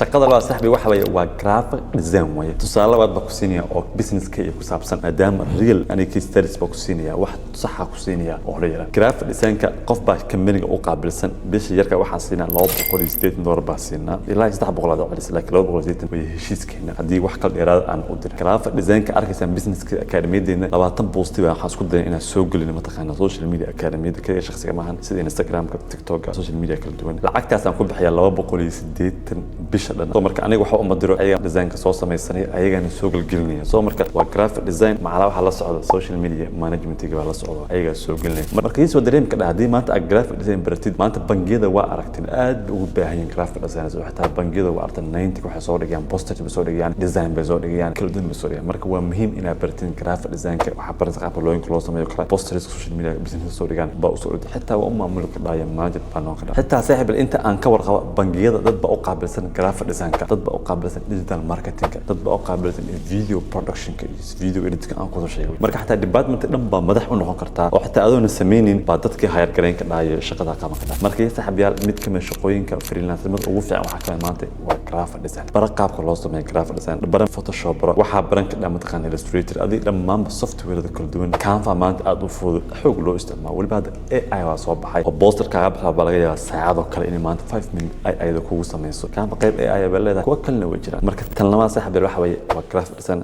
shaqada loo saaxiibay waxa weeye waa graphic design way tusaale waad ba ku siinaya oo business ka iyo ku saabsan maadaama real ani case studies ba ku siinaya wax sax ah ku siinaya oo real graphic design ka qof baa company u qaabilsan bisha yarka waxa siinaa $280 baa siinaa ilaa $300 oo isla $280 way heshiiskeena hadii wax kala dheeraad aan u dirin graphic design ka arkaysan business academy-deena 20 post waxaan isku dayaa inaan soo gelino mataqaana social media academy-da ka shaqsiga maahan sida Instagram ka TikTok social media kala duwan lacagtaas aan ku bixiyaa 280 bisha dhan soo marka aniga waxa u madiro ayaga design ka soo sameeyay ayagana soo galgelinaya soo marka waa graphic design macala waxa la socda social media management-ga waa la socda ayaga soo gelinaya marka isoo dareemka dhaadii maanta graphic design baratid maanta bangiyada waa aragtin aad ugu baahan yihiin graphic design oo xitaa bangiyada waa aragtin 90 waxa soo dhigayaan poster soo dhigayaan design bay soo dhigayaan kala duwan soo dhigayaan marka waa muhiim inaad baratin graphic design ka waxa baran qaab loo sameeyo kala posters social media business soo dhigaan ba soo dhigay xitaa waa maamul ka dhaaya maajid baan ka dhahay xitaa saaxiib inta aan ka warqabo bangiyada dad ba u qaabilsan graphic design ka dad ba u qaabilsan digital marketing ka dad ba u qaabilsan video production ka video editing aan ku sheegay marka xitaa department dhan ba madax u noqon kartaa oo xitaa adoon sameeynin ba dadkii hire gareyn ka dhaaya shaqada qaban kartaa marka saaxiibayaal mid ka mid shaqooyinka freelance mid ugu fiican waxa ka maanta waa graphic design bara qaabka loo sameeyo graphic design baran photoshop waxa baran ka dhamataqaan illustrator adii dhammaan software kala duwan canva maanta aad u fudud xoog loo isticmaalo waliba AI waa soo baxay oo poster ka qaab laga yaabaa saacado kale in maanta 5 minutes ay kugu sameeyso canva qayb AI baa leedahay kuwa kalena way jiraan marka tan lama saaxiib waxa weeye waa graphic design